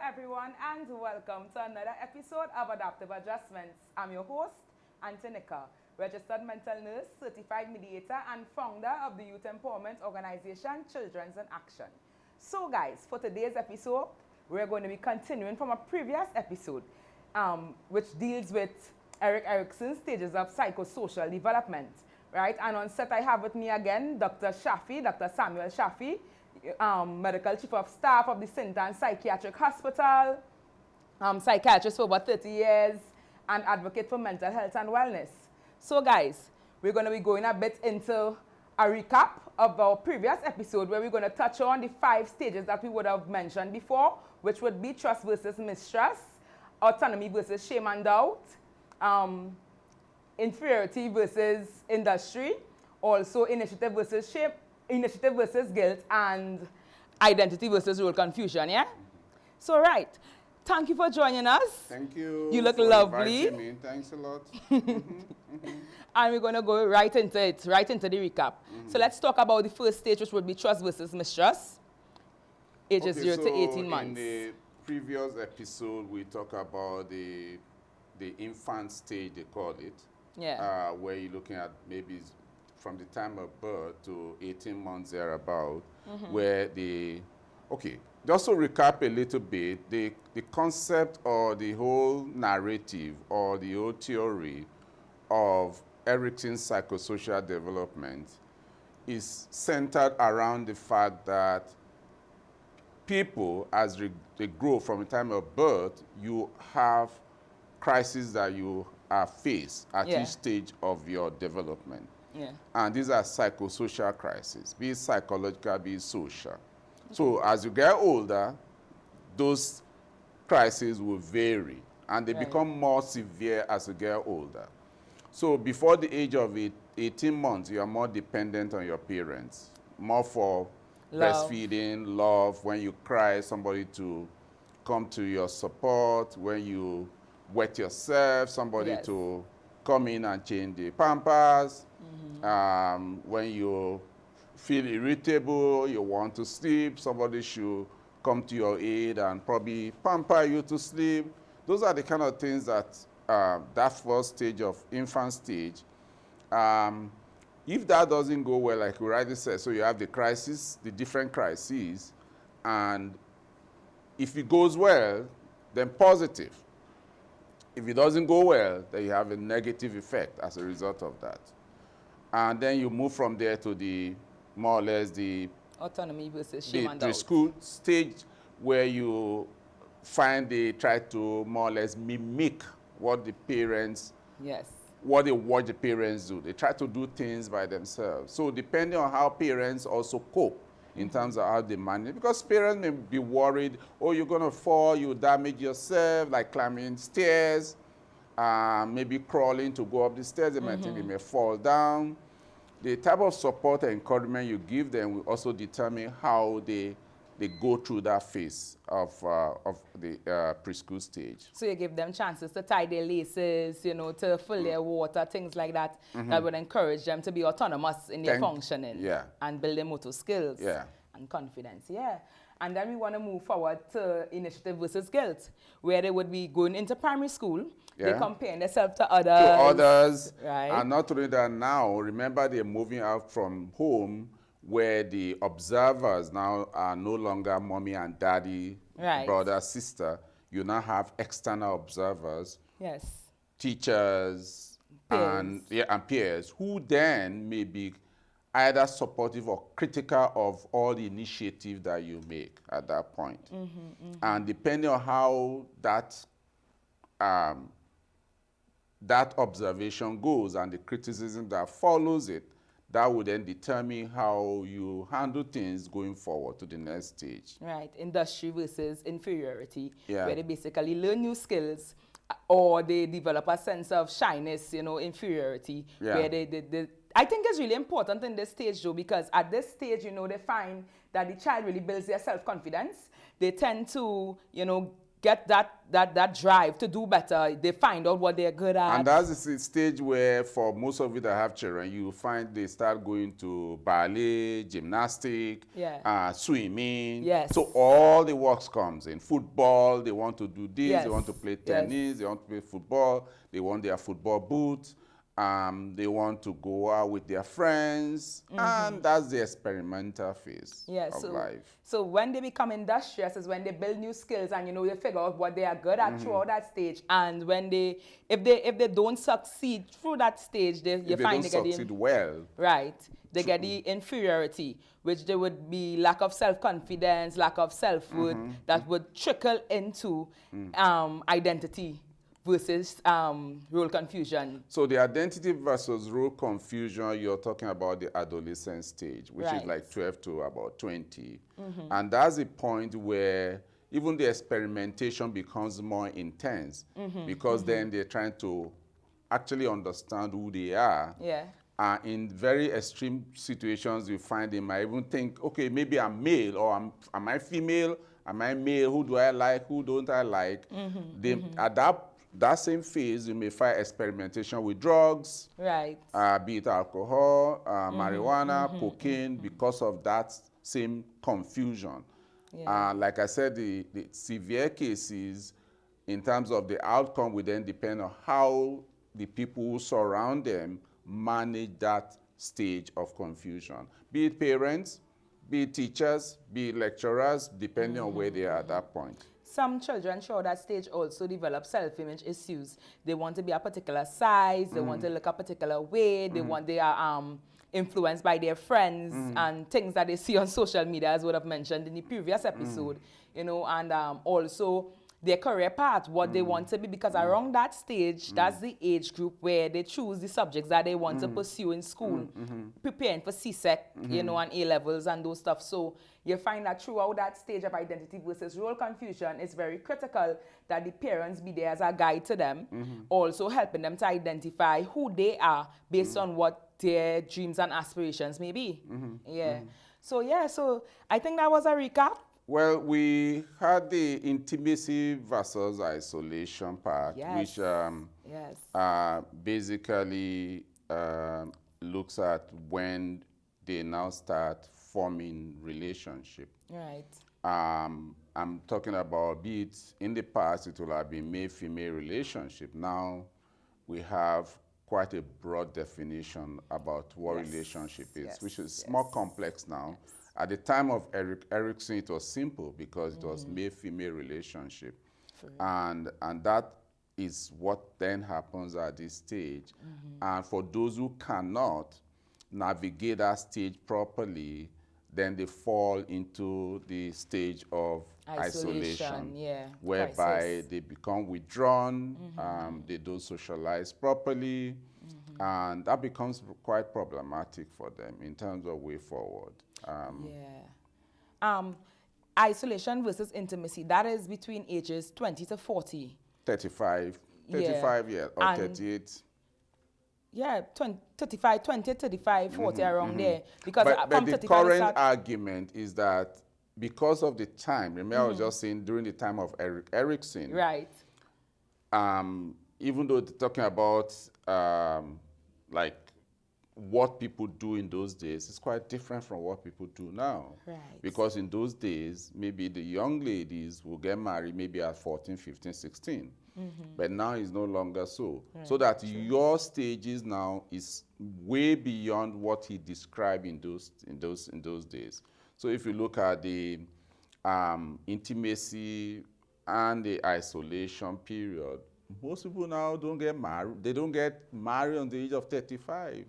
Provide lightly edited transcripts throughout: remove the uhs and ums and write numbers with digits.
everyone, and welcome to another episode of Adaptive Adjustments. I'm your host, Antonica, registered mental nurse, certified mediator, and founder of the youth empowerment organization Children's in Action. So guys, for today's episode, we're going to be continuing from a previous episode, which deals with Erik Erikson's stages of psychosocial development, right? And on set I have with me again, Dr. Shafe, Dr. Samuel Shafe, medical chief of staff of the St. Anne's Psychiatric Hospital, psychiatrist for over 30 years, and advocate for mental health and wellness. So guys, we're going to be going a bit into a recap of our previous episode where we're going to touch on the 5 stages that we would have mentioned before, which would be trust versus mistrust, autonomy versus shame and doubt, inferiority versus industry, also initiative versus shame, initiative versus guilt, and identity versus role confusion, yeah? So, right. Thank you for joining us. Thank you. You look for lovely. inviting me. Thanks a lot. And we're going to go right into it, right into the recap. So let's talk about the first stage, which would be trust versus mistrust, ages 0 to 18 months. In the previous episode, we talked about the infant stage, they call it, Yeah. where you're looking at maybe from the time of birth to 18 months thereabout, where just to recap a little bit, the concept or the whole narrative or the whole theory of Erikson's psychosocial development is centered around the fact that people, as they grow from the time of birth, you have crises that you face at each stage of your development. Yeah. And these are psychosocial crises, be it psychological, be it social. So as you get older, those crises will vary, and they become more severe as you get older. So before the age of 18 months, you are more dependent on your parents, more for breastfeeding, love. When you cry, somebody to come to your support. When you wet yourself, somebody to come in and change the pampers. When you feel irritable, you want to sleep, somebody should come to your aid and probably pamper you to sleep. Those are the kind of things that that first stage of infant stage, if that doesn't go well, like we rightly said, so you have the crisis, the different crises, and if it goes well, then positive. If it doesn't go well, then you have a negative effect as a result of that. And then you move from there to the, more or less, the autonomy versus shame and doubt. The school stage where you find they try to more or less mimic what the parents, what they watch the parents do. They try to do things by themselves. So depending on how parents also cope in terms of how they manage, because parents may be worried, oh, you're going to fall, you damage yourself, like climbing stairs, maybe crawling to go up the stairs. They might think they may fall down. The type of support and encouragement you give them will also determine how they go through that phase of the preschool stage. So you give them chances to tie their laces, you know, to fill their water, things like that, that would encourage them to be autonomous in their functioning and build their motor skills and confidence. And then we want to move forward to initiative versus guilt, where they would be going into primary school, they're comparing themselves to others. Right. And not only that now, remember they're moving out from home where the observers now are no longer mommy and daddy, brother, sister. You now have external observers, teachers, and peers, who then may be either supportive or critical of all the initiative that you make at that point. And depending on how that observation goes and the criticism that follows it, that would then determine how you handle things going forward to the next stage. Right, industry versus inferiority, where they basically learn new skills or they develop a sense of shyness, you know, inferiority, where they I think it's really important in this stage though, because at this stage, you know, they find that the child really builds their self-confidence. They tend to, you know, get that drive to do better. They find out what they're good at. And that's the stage where, for most of you that have children, you find they start going to ballet, gymnastics, swimming. Yes. So all the works comes in. Football, they want to do this, Yes. they want to play tennis, they want to play football, they want their football boots. They want to go out with their friends, and that's the experimental phase of life. So when they become industrious is when they build new skills, and they figure out what they are good at throughout that stage. And when if they don't succeed through that stage, you find they don't succeed well. Right. They get the inferiority, which there would be lack of self-confidence, lack of self-worth, that would trickle into identity versus role confusion. So the identity versus role confusion, you're talking about the adolescent stage, which is like 12 to about 20. And that's the point where even the experimentation becomes more intense, because then they're trying to actually understand who they are. In very extreme situations, you find they might even think, okay, maybe I'm male, or am I female? Am I male? Who do I like? Who don't I like? They adapt. That same phase, you may find experimentation with drugs, be it alcohol, marijuana, cocaine, because of that same confusion. Like I said, the severe cases, in terms of the outcome, will then depend on how the people who surround them manage that stage of confusion. Be it parents, be it teachers, be it lecturers, depending on where they are at that point. Some children throughout that stage also develop self-image issues. They want to be a particular size, they want to look a particular way, they are influenced by their friends and things that they see on social media, as would have mentioned in the previous episode, and also their career path, what they want to be, because around that stage, that's the age group where they choose the subjects that they want to pursue in school, preparing for CSEC, and A-levels and those stuff. So you find that throughout that stage of identity versus role confusion, it's very critical that the parents be there as a guide to them, also helping them to identify who they are based on what their dreams and aspirations may be. So I think that was a recap. Well, we had the intimacy versus isolation part, which basically looks at when they now start forming relationship. I'm talking about, be it in the past, it will have been male-female relationship. Now we have quite a broad definition about what relationship is, which is more complex now. At the time of Erik Erikson, it was simple because it was male-female relationship. And that is what then happens at this stage. And for those who cannot navigate that stage properly, then they fall into the stage of isolation whereby they become withdrawn, they don't socialize properly, and that becomes quite problematic for them in terms of way forward. Isolation versus intimacy, that is between ages 20 to 40. 35 years, or 38. Yeah, 35, 20, 35, 40, around there. Because but the current argument is that because of the time, remember I was just saying during the time of Erik Erikson. Even though they're talking about like what people do in those days, is quite different from what people do now. Because in those days, maybe the young ladies will get married maybe at 14, 15, 16. But now it's no longer so. So that your stages now is way beyond what he described in those days. So if you look at the intimacy and the isolation period, most people now don't get married. They don't get married on the age of 35.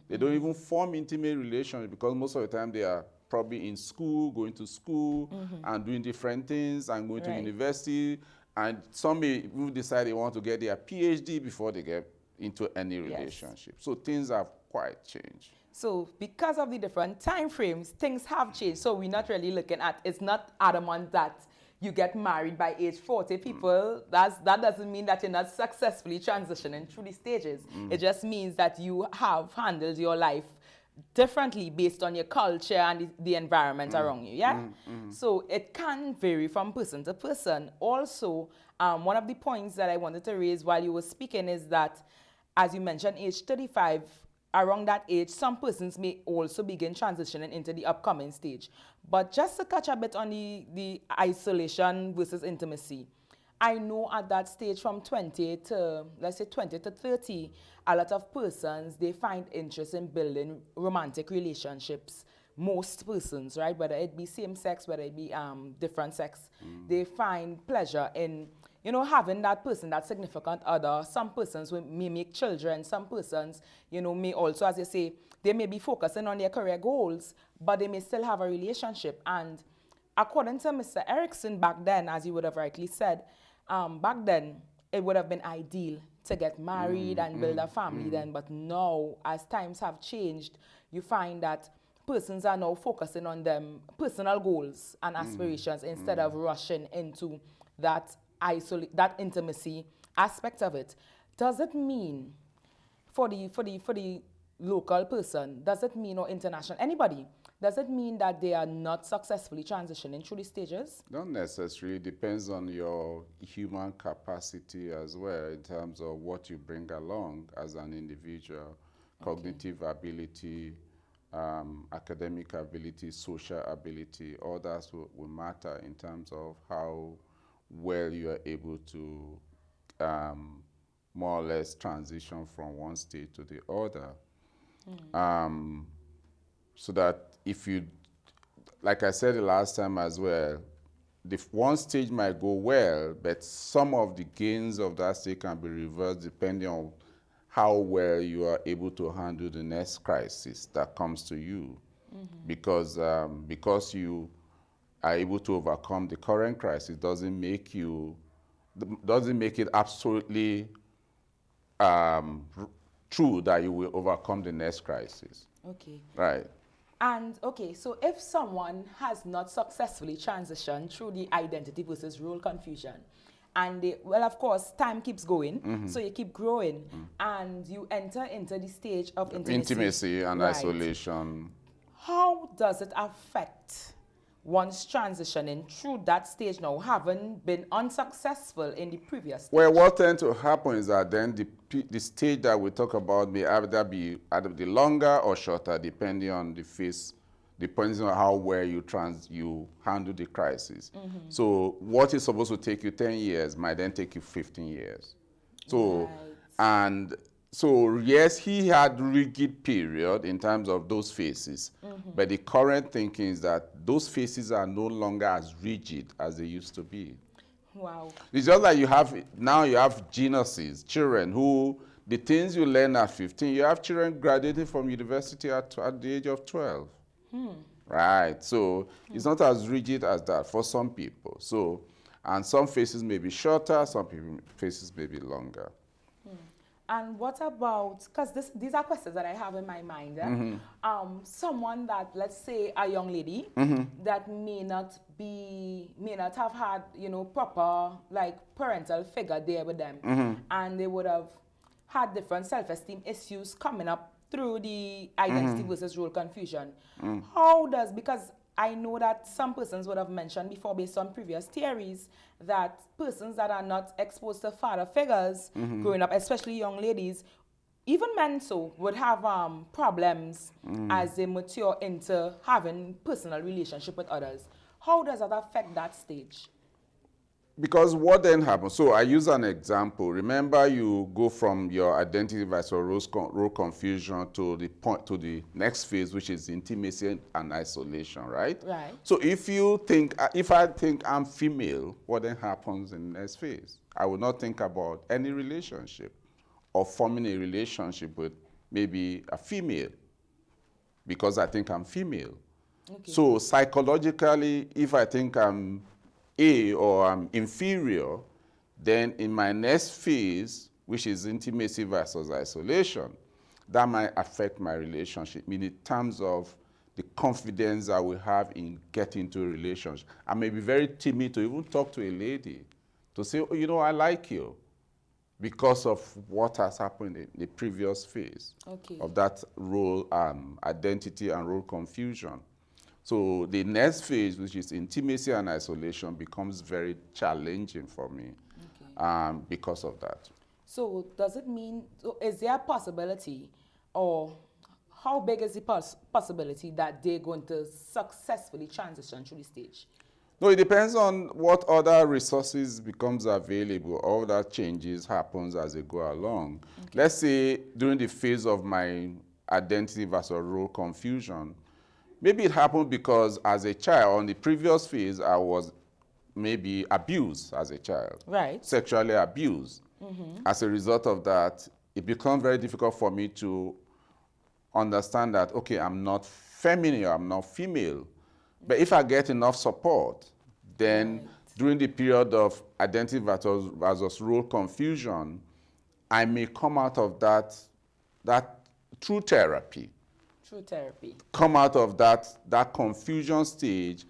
They don't even form intimate relations because most of the time they are probably in school, going to school, and doing different things, and going to university. And some may even decide they want to get their PhD before they get into any relationship. So things have quite changed. So because of the different time frames, things have changed. So we're not really looking at, it's not adamant that you get married by age 40. People, that doesn't mean that you're not successfully transitioning through the stages. It just means that you have handled your life differently based on your culture and the environment around you, yeah? So it can vary from person to person. Also, one of the points that I wanted to raise while you were speaking is that, as you mentioned, age 35, around that age, some persons may also begin transitioning into the upcoming stage. But just to catch a bit on the isolation versus intimacy, I know at that stage from 20 to, let's say 20 to 30, a lot of persons, they find interest in building romantic relationships. Most persons, right? Whether it be same sex, whether it be different sex, they find pleasure in, you know, having that person, that significant other. Some persons may make children. Some persons, you know, may also, as you say, they may be focusing on their career goals, but they may still have a relationship. And according to Mr. Erikson back then, as you would have rightly said, back then, it would have been ideal to get married and build a family then. But now, as times have changed, you find that persons are now focusing on them personal goals and aspirations instead of rushing into that that intimacy aspect of it. Does it mean for the local person, does it mean, or international, anybody, does it mean that they are not successfully transitioning through the stages? Not necessarily. It depends on your human capacity as well in terms of what you bring along as an individual, cognitive ability, academic ability, social ability. All that will matter in terms of how well you are able to more or less transition from one state to the other. So that if you, like I said the last time as well, the one stage might go well, but some of the gains of that stage can be reversed depending on how well you are able to handle the next crisis that comes to you. Because you are able to overcome the current crisis doesn't make it absolutely true that you will overcome the next crisis. Okay. Right. And okay, so if someone has not successfully transitioned through the identity versus role confusion, and they, well, of course, time keeps going, so you keep growing, and you enter into the stage of Intimacy and right. isolation. How does it affect one's transitioning through that stage now, having been unsuccessful in the previous stage? Well, what tends to happen is that then the stage that we talk about may either be either the longer or shorter, depending on the phase, depending on how well you handle the crisis. So what is supposed to take you 10 years might then take you 15 years. So, Right. and so yes, he had rigid period in terms of those phases, but the current thinking is that those phases are no longer as rigid as they used to be. Wow. It's just like you have geniuses, children who, the things you learn at 15, you have children graduating from university at the age of 12. Right, so it's not as rigid as that for some people. So, and some phases may be shorter, some phases may be longer. And what about, because these are questions that I have in my mind. Someone that, let's say a young lady that may not have had, you know, proper like parental figure there with them, and they would have had different self-esteem issues coming up through the identity versus role confusion. How does, because I know that some persons would have mentioned before, based on previous theories, that persons that are not exposed to father figures growing up, especially young ladies, even men so, would have problems as they mature into having personal relationship with others. How does that affect that stage? Because what then happens? So I use an example. Remember, you go from your identity versus role confusion to the next phase, which is intimacy and isolation, right? Right. So if I think I'm female, what then happens in the next phase? I will not think about any relationship or forming a relationship with maybe a female because I think I'm female. Okay. So psychologically, if I think I'm or I'm inferior, then in my next phase, which is intimacy versus isolation, that might affect my relationship, meaning in terms of the confidence I will have in getting into a relationship. I may be very timid to even talk to a lady, to say, oh, you know, I like you. because of what has happened in the previous phase of that role, identity and role confusion. So the next phase, which is intimacy and isolation, becomes very challenging for me because of that. So does it mean, so is there a possibility, or how big is the possibility that they're going to successfully transition through the stage? No, it depends on what other resources becomes available. All that changes happens as they go along. Let's say during the phase of my identity versus role confusion, maybe it happened because as a child, on the previous phase, I was maybe abused as a child. Right. Sexually abused. As a result of that, it becomes very difficult for me to understand that, okay, I'm not feminine, I'm not female. But if I get enough support, then during the period of identity versus role confusion, I may come out of that through therapy. Through therapy. Come out of that confusion stage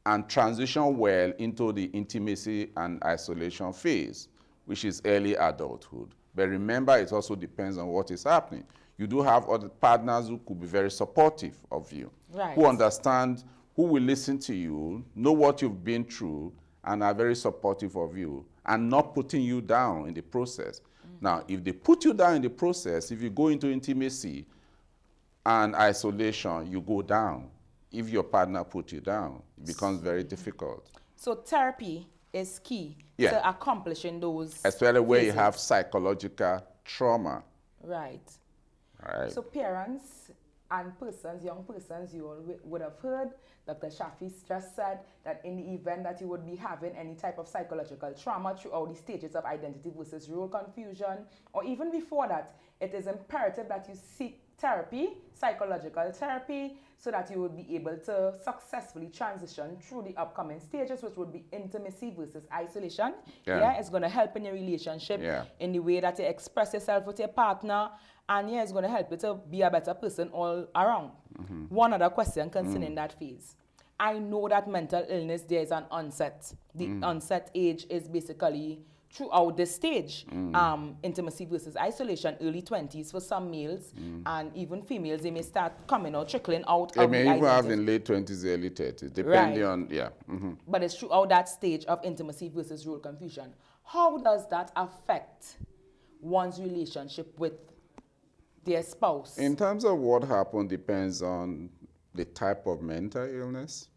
and transition well into the intimacy and isolation phase, which is early adulthood. But remember, it also depends on what is happening. You do have other partners who could be very supportive of you, who understand, who will listen to you, know what you've been through, and are very supportive of you, and not putting you down in the process. Now, if they put you down in the process, if you go into intimacy and isolation, you go down. If your partner put you down, it becomes very difficult. So therapy is key to accomplishing those. Especially where you have psychological trauma. Right. So parents and persons, young persons, you all would have heard Dr. Shafe just said that in the event that you would be having any type of psychological trauma throughout the stages of identity versus role confusion, or even before that, it is imperative that you seek therapy, psychological therapy, so that you would be able to successfully transition through the upcoming stages, which would be intimacy versus isolation. It's going to help in your relationship, in the way that you express yourself with your partner, and it's going to help you to be a better person all around. One other question concerning that phase. I know that mental illness, there is an onset. The onset age is basically throughout this stage, intimacy versus isolation, early 20s for some males, and even females, they may start coming out, trickling out. They may even have in late 20s, early 30s, depending on, But it's throughout that stage of intimacy versus role confusion. How does that affect one's relationship with their spouse? In terms of what happened, depends on the type of mental illness,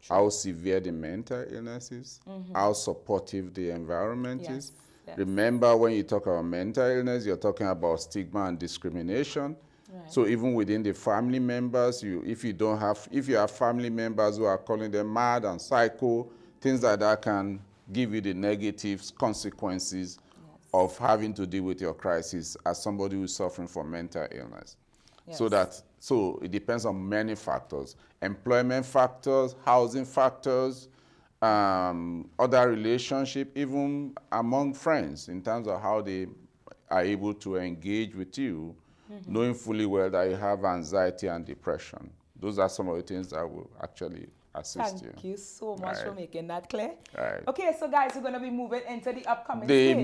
how severe the mental illness is, how supportive the environment is. Remember, when you talk about mental illness, you're talking about stigma and discrimination. So even within the family members, if you have family members who are calling them mad and psycho, things like that can give you the negative consequences of having to deal with your crisis as somebody who is suffering from mental illness. So it depends on many factors: employment factors, housing factors, other relationship, even among friends, in terms of how they are able to engage with you, knowing fully well that you have anxiety and depression. Those are some of the things that will actually assist you. Thank you so much for making that clear. Okay, so guys, we're going to be moving into the upcoming stage.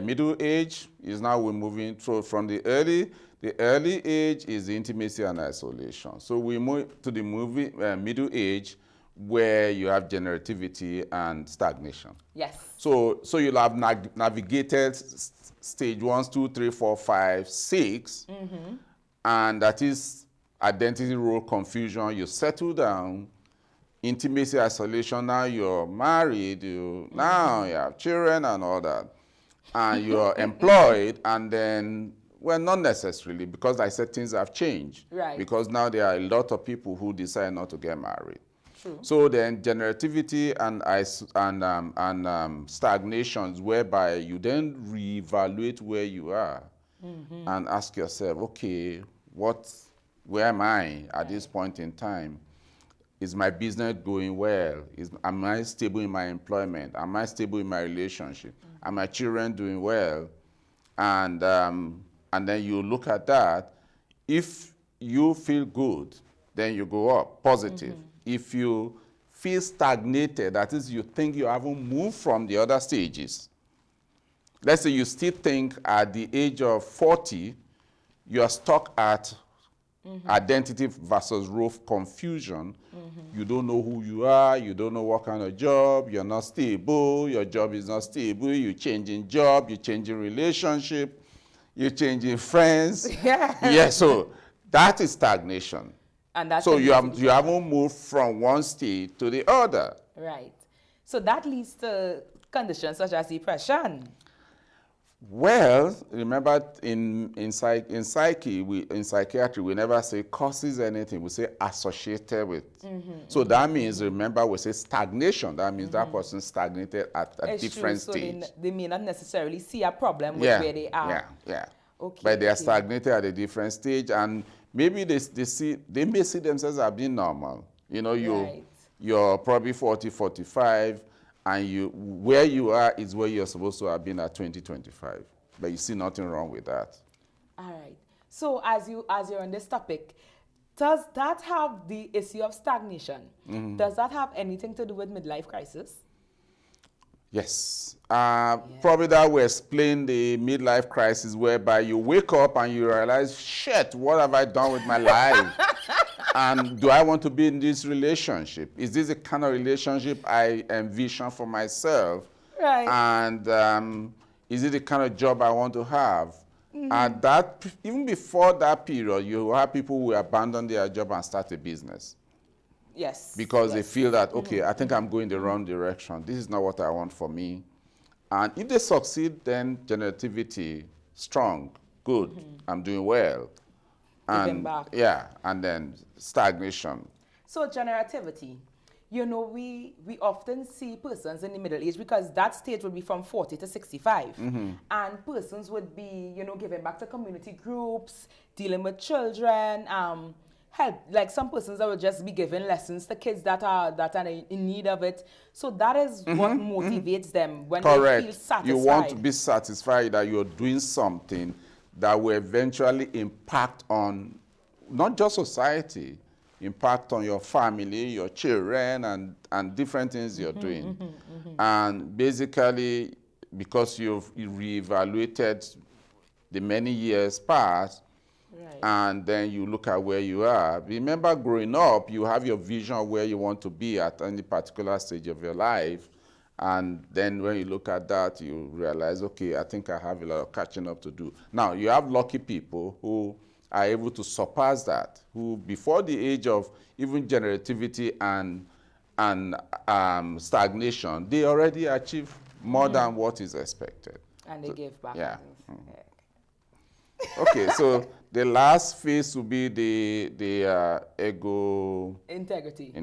Middle age is now we're moving through from the early age is the intimacy and isolation. So we move to the middle age, where you have generativity and stagnation. So you'll have navigated stage 1, 2, 3, 4, 5, 6, and that is identity role confusion. You settle down. Intimacy, isolation, now you're married, now you have children and all that, and you're employed, and then, well, not necessarily, because I said things have changed. Because now there are a lot of people who decide not to get married. So then generativity and stagnations, whereby you then reevaluate where you are and ask yourself, okay, where am I at this point in time? Is my business going well? Am I stable in my employment? Am I stable in my relationship? Are my children doing well? And then you look at that. If you feel good, then you go up, positive. If you feel stagnated, that is, you think you haven't moved from the other stages, let's say you still think at the age of 40, you are stuck at identity versus role confusion. You don't know who you are. You don't know what kind of job. You're not stable. Your job is not stable. You're changing job. You're changing relationship. You're changing friends. Yeah, so that is stagnation. And that's so you haven't moved from one state to the other. Right. So that leads to conditions such as depression. Well, remember in psychiatry, we never say causes anything. We say associated with. So that means, remember, we say stagnation. That means that person stagnated at a different stage. So they may not necessarily see a problem with where they are. Yeah. Okay. But they are stagnated at a different stage, and maybe they may see themselves as being normal. You know, you're probably 40, 45. And where you are is where you're supposed to have been at 2025. But you see nothing wrong with that. All right. So as you're on this topic, does that have the issue of stagnation? Does that have anything to do with midlife crisis? Yes. Probably that will explain the midlife crisis, whereby you wake up and you realize, shit, what have I done with my life? And do I want to be in this relationship? Is this the kind of relationship I envision for myself? Right. And is it the kind of job I want to have? And even before that period, you have people who abandon their job and start a business. Yes. Because they feel that, okay, I think I'm going the wrong direction. This is not what I want for me. And if they succeed, then generativity, strong, good, I'm doing well. And back. Yeah, and then stagnation. So generativity, you know, we often see persons in the middle age, because that stage would be from 40 to 65. And persons would be, you know, giving back to community groups, dealing with children, help. Like some persons that will just be giving lessons to kids that are in need of it. So that is what motivates them when they feel satisfied. You want to be satisfied that you're doing something that will eventually impact on not just society, impact on your family, your children, and different things you're doing. And basically, because you've reevaluated the many years past, and then you look at where you are. Remember, growing up, you have your vision of where you want to be at any particular stage of your life. And then when you look at that, you realize, okay, I think I have a lot of catching up to do. Now, you have lucky people who are able to surpass that, who before the age of even generativity and stagnation, they already achieve more than what is expected. And they give back. Yeah. Okay, so the last phase will be the ego... Integrity.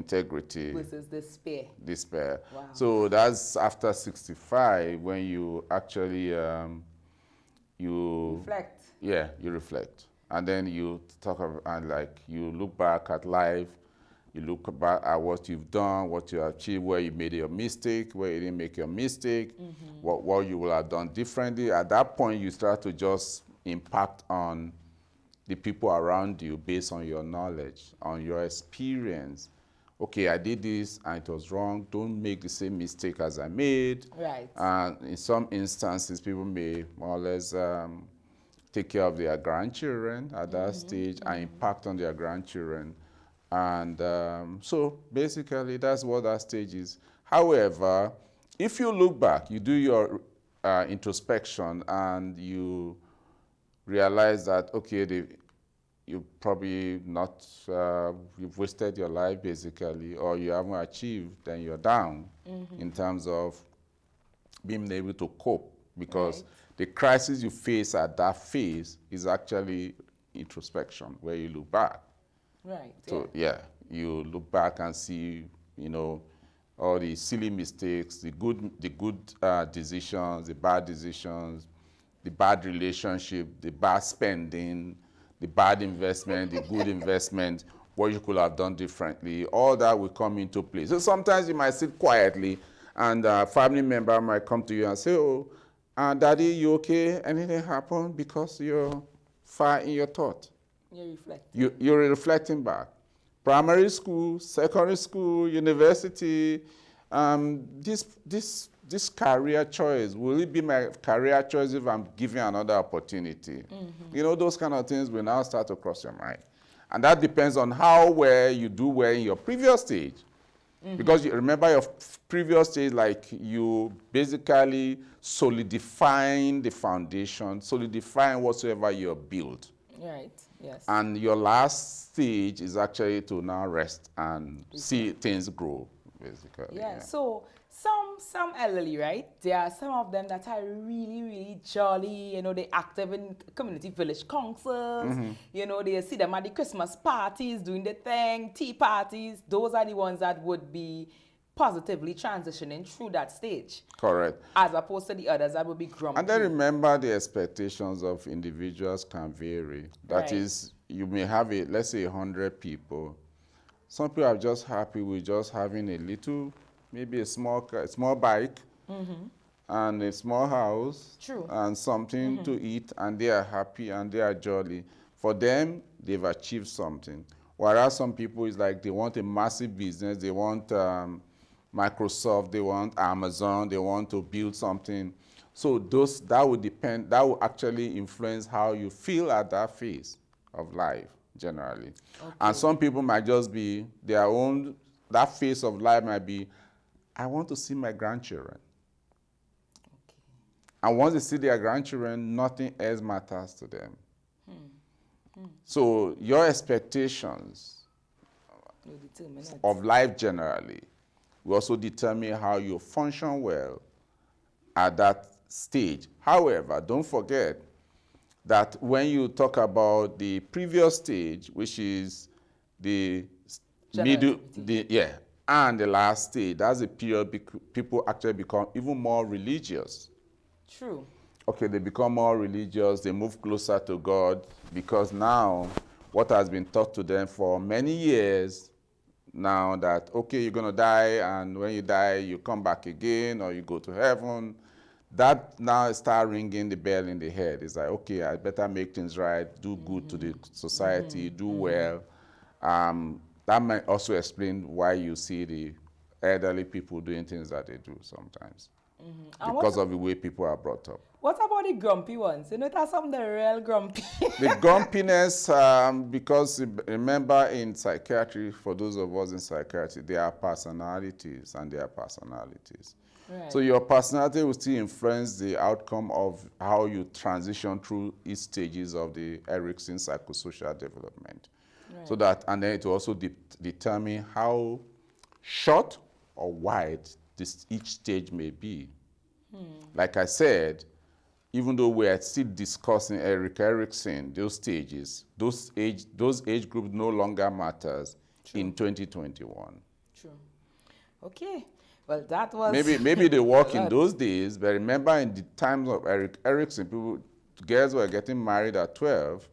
Versus Despair. Wow. So that's after 65 when you actually... you reflect. Yeah, you reflect. And then you talk about, and like, you look back at life, you look back at what you've done, what you achieved, where you made your mistake, where you didn't make your mistake, what you will have done differently. At that point, you start to just impact on the people around you based on your knowledge, on your experience. Okay, I did this and it was wrong. Don't make the same mistake as I made. Right. And in some instances, people may more or less take care of their grandchildren at that stage and impact on their grandchildren. And so basically, that's what that stage is. However, if you look back, you do your introspection and you realize that, okay, you probably not, you've wasted your life basically, or you haven't achieved, then you're down in terms of being able to cope, because the crisis you face at that phase is actually introspection, where you look back. Right. So yeah, you look back and see, you know, all the silly mistakes, the good decisions, the bad decisions, the bad relationship, the bad spending, the bad investment, the good investment, what you could have done differently. All that will come into play. So sometimes you might sit quietly and a family member might come to you and say, oh, Daddy, you okay? Anything happened? Because you're far in your thought. You're reflecting. You're reflecting back. Primary school, secondary school, university, this this career choice, will it be my career choice if I'm given another opportunity? You know, those kind of things will now start to cross your mind. And that depends on how well you do well in your previous stage. Because you remember your previous stage, like you basically solidifying the foundation, solidifying whatsoever you built. Right, yes. And your last stage is actually to now rest and see things grow, basically. Yeah, so some elderly, right? There are some of them that are really, really jolly. You know, they active in community village councils. You know, they see them at the Christmas parties, doing the thing, tea parties. Those are the ones that would be positively transitioning through that stage. Correct. As opposed to the others that would be grumpy. And then remember, the expectations of individuals can vary. That is, you may have, let's say 100 people. Some people are just happy with just having a little, maybe a small bike, and a small house, and something to eat, and they are happy and they are jolly. For them, they've achieved something. Whereas some people, is like they want a massive business, they want Microsoft, they want Amazon, they want to build something. So that would depend, that will actually influence how you feel at that phase of life, generally. And some people might just be their own, that phase of life might be, I want to see my grandchildren. And once they see their grandchildren, nothing else matters to them. So your expectations of life generally will also determine how you function well at that stage. However, don't forget that when you talk about the previous stage, which is the middle, and the last stage, that's a period people actually become even more religious. True. Okay, they become more religious, they move closer to God, because now what has been taught to them for many years, now that, okay, you're going to die, and when you die, you come back again, or you go to heaven, that now start ringing the bell in the head. It's like, okay, I better make things right, do good to the society, do well. That might also explain why you see the elderly people doing things that they do sometimes, because of the way people are brought up. What about the grumpy ones? You know, that's some of the real grumpy. The grumpiness, because remember in psychiatry, for those of us in psychiatry, there are personalities and there are personalities. Right. So your personality will still influence the outcome of how you transition through each stages of the Erikson psychosocial development. Right. So that, and then it will also determine how short or wide each stage may be. Like I said, even though we are still discussing Erik Erikson, those stages, those age groups no longer matters in 2021. True. Okay. Well, that was... Maybe they work in those days, but remember in the times of Erik Erikson, girls were getting married at 12.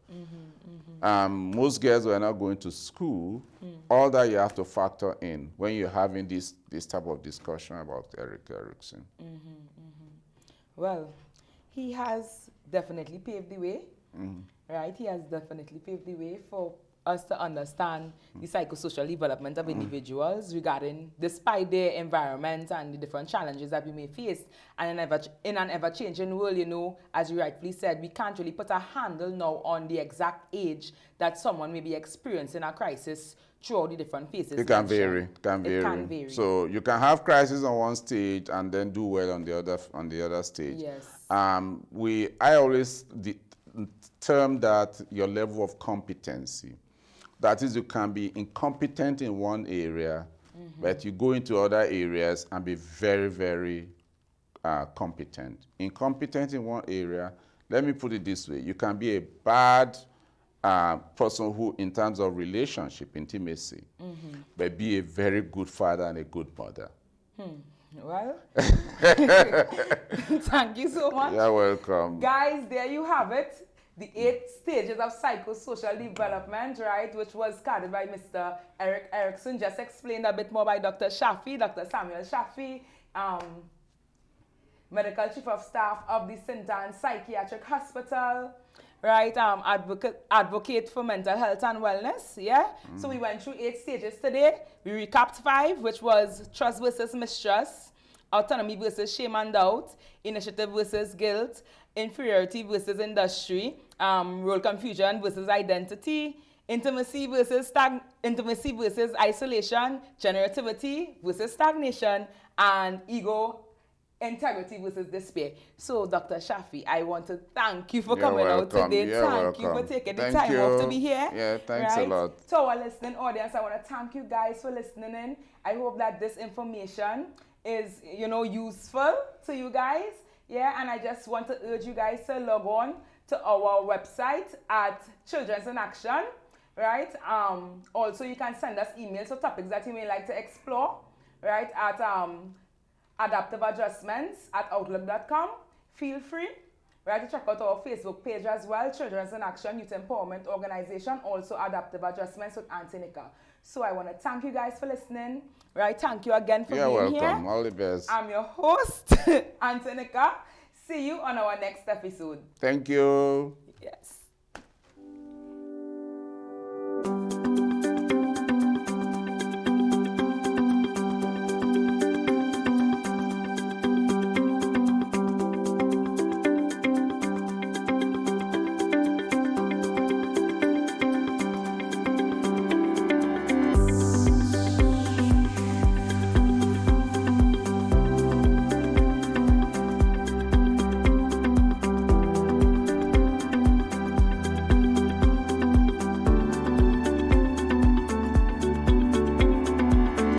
Most girls were not going to school. All that you have to factor in when you're having this type of discussion about Erik Erikson. Well, he has definitely paved the way, right? He has definitely paved the way for us to understand the psychosocial development of individuals regarding, despite their environment and the different challenges that we may face. And in an ever-changing world, you know, as you rightfully said, we can't really put a handle now on the exact age that someone may be experiencing a crisis throughout the different phases. It can vary. It can vary. So you can have crisis on one stage and then do well on the other stage. Yes. I always term that your level of competency. That is, you can be incompetent in one area, but you go into other areas and be very, very competent. Incompetent in one area, let me put it this way, you can be a bad person who, in terms of relationship, intimacy, but be a very good father and a good mother. Well, thank you so much. You're welcome. Guys, there you have it. The 8 stages of psychosocial development, right, which was started by Mr. Erik Erikson, just explained a bit more by Dr. Shafe, Dr. Samuel Shafe, Medical Chief of Staff of the St. Anne's Psychiatric Hospital, right, advocate for mental health and wellness, yeah? So we went through 8 stages today. We recapped 5, which was trust versus mistrust, autonomy versus shame and doubt, initiative versus guilt, inferiority versus industry, role confusion versus identity, intimacy versus isolation, generativity versus stagnation, and ego integrity versus despair. So, Dr. Shafe, I want to thank you for coming out today. Thank you for taking the time off to be here. Yeah, thanks a lot. To our listening audience, I want to thank you guys for listening in. I hope that this information is, useful to you guys. Yeah, and I just want to urge you guys to log on to our website at Children's in Action, right? Also, you can send us emails or topics that you may like to explore, right, at adaptiveadjustments@outlook.com. Feel free, right, to check out our Facebook page as well, Children's in Action Youth Empowerment Organization, also Adaptive Adjustments with Auntie Nika. So I want to thank you guys for listening, right? Thank you again for being here. You're welcome. All the best. I'm your host, Auntie Nika. See you on our next episode. Thank you. Yes.